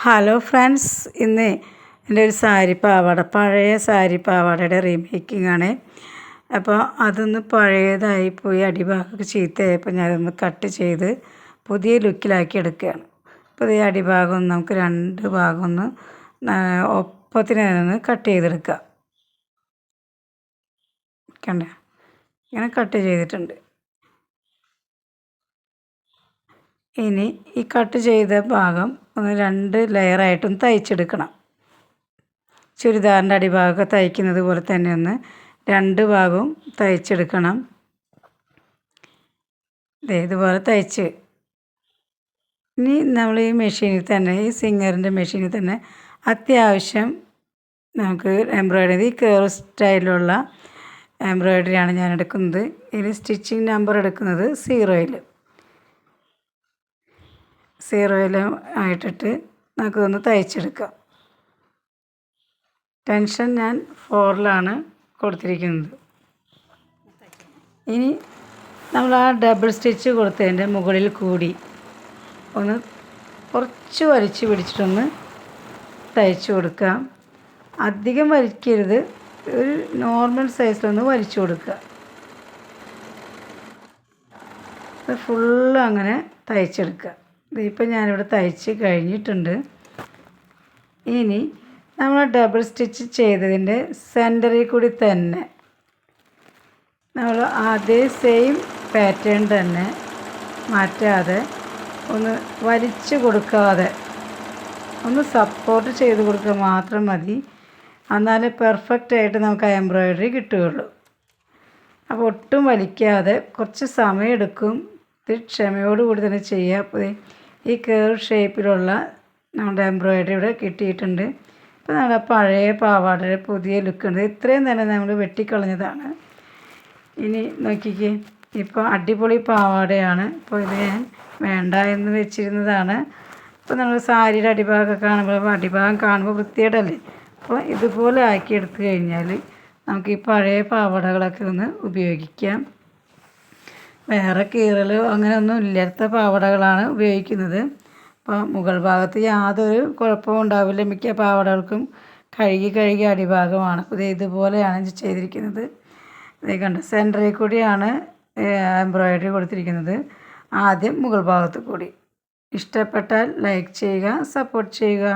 Hello friends, ഇന്ന് എൻ്റെ ഒരു സാരി പാവാട, പഴയ സാരി പാവാടയുടെ റീമേക്കിംഗ് ആണ്. അപ്പോൾ അതൊന്ന് പഴയതായിപ്പോയി, അടിഭാഗമൊക്കെ ചീത്തയായപ്പോൾ ഞാനതൊന്ന് കട്ട് ചെയ്ത് പുതിയ ലുക്കിലാക്കി എടുക്കുകയാണ്. അപ്പോൾ ഈ അടിഭാഗം നമുക്ക് രണ്ട് ഭാഗം ഒന്ന് ഒപ്പത്തിന് ഒന്ന് കട്ട് ചെയ്തെടുക്കാം. കണ്ട, ഇങ്ങനെ കട്ട് ചെയ്തിട്ടുണ്ട്. ഇനി ഈ കട്ട് ചെയ്ത ഭാഗം ഒന്ന് രണ്ട് ലെയറായിട്ടൊന്ന് തയ്ച്ചെടുക്കണം. ചുരിദാറിൻ്റെ അടിഭാഗമൊക്കെ തയ്ക്കുന്നത് പോലെ തന്നെ ഒന്ന് രണ്ട് ഭാഗവും തയ്ച്ചെടുക്കണം. ഇതുപോലെ തയ്ച്ച് ഇനി നമ്മൾ ഈ മെഷീനിൽ തന്നെ, ഈ സിംഗറിൻ്റെ മെഷീനിൽ തന്നെ അത്യാവശ്യം നമുക്ക് എംബ്രോയ്ഡറി കേർവ് സ്റ്റൈലിലുള്ള എംബ്രോയ്ഡറിയാണ് ഞാൻ എടുക്കുന്നത്. ഇതിൽ സ്റ്റിച്ചിങ് നമ്പർ എടുക്കുന്നത് 0 ആയിട്ടിട്ട് നമുക്കൊന്ന് തയ്ച്ചെടുക്കാം. ടെൻഷൻ ഞാൻ 4 കൊടുത്തിരിക്കുന്നത്. ഇനി നമ്മൾ ആ ഡബിൾ സ്റ്റിച്ച് കൊടുത്തതിൻ്റെ മുകളിൽ കൂടി ഒന്ന് കുറച്ച് വലിച്ചു പിടിച്ചിട്ടൊന്ന് തയ്ച്ചു കൊടുക്കാം. അധികം വലിക്കരുത്, ഒരു നോർമൽ സൈസിലൊന്ന് വലിച്ചു കൊടുക്കുക. ഫുള്ള് അങ്ങനെ തയ്ച്ചെടുക്കുക. ഇതിപ്പോൾ ഞാനിവിടെ തയ്ച്ച് കഴിഞ്ഞിട്ടുണ്ട്. ഇനി നമ്മൾ ഡബിൾ സ്റ്റിച്ച് ചെയ്തതിൻ്റെ സെൻറ്ററിൽ കൂടി തന്നെ നമ്മൾ അതേ സെയിം പാറ്റേൺ തന്നെ മാറ്റാതെ ഒന്ന് വലിച്ചു കൊടുക്കാതെ ഒന്ന് സപ്പോർട്ട് ചെയ്ത് കൊടുക്കുക മാത്രം മതി. എന്നാലേ പെർഫെക്റ്റായിട്ട് നമുക്ക് ആ എംബ്രോയ്ഡറി കിട്ടുകയുള്ളൂ. അപ്പോൾ ഒട്ടും വലിക്കാതെ കുറച്ച് സമയമെടുക്കും. ഇത് ക്ഷമയോടുകൂടി തന്നെ ചെയ്യുക. അപ്പോൾ ഈ കേർവ് ഷേപ്പിലുള്ള നമ്മുടെ എംബ്രോയ്ഡറി ഇവിടെ കിട്ടിയിട്ടുണ്ട്. ഇപ്പോൾ നമ്മുടെ പഴയ പാവാടയുടെ പുതിയ ലുക്കുണ്ട്. ഇത്രയും തന്നെ നമ്മൾ വെട്ടിക്കളഞ്ഞതാണ്. ഇനി നോക്കിക്കേ, ഇപ്പോൾ അടിപൊളി പാവാടയാണ്. ഇപ്പോൾ ഇത് ഞാൻ വേണ്ട എന്ന് വെച്ചിരുന്നതാണ്. ഇപ്പോൾ നമ്മൾ സാരിയുടെ അടിഭാഗമൊക്കെ കാണുമ്പോൾ അടിഭാഗം കാണുമ്പോൾ വൃത്തികേടല്ലേ. അപ്പോൾ ഇതുപോലെ ആക്കി എടുത്തു കഴിഞ്ഞാൽ നമുക്ക് ഈ പഴയ പാവാടകളൊക്കെ ഒന്ന് ഉപയോഗിക്കാം. വേറെ കീറലോ അങ്ങനെയൊന്നും ഇല്ലാത്ത പാവാടകളാണ് ഉപയോഗിക്കുന്നത്. അപ്പോൾ മുകൾ ഭാഗത്ത് യാതൊരു കുഴപ്പവും ഉണ്ടാവില്ല. മിക്ക പാവാടകൾക്കും കഴുകി അടിഭാഗമാണ്. അപ്പോൾ ഇതുപോലെയാണ് ചെയ്തിരിക്കുന്നത്. ഇത് കണ്ട, സെൻറ്ററിൽ കൂടിയാണ് എംബ്രോയ്ഡറി കൊടുത്തിരിക്കുന്നത്. ആദ്യം മുകൾ ഭാഗത്ത് കൂടി. ഇഷ്ടപ്പെട്ടാൽ ലൈക്ക് ചെയ്യുക, സപ്പോർട്ട് ചെയ്യുക.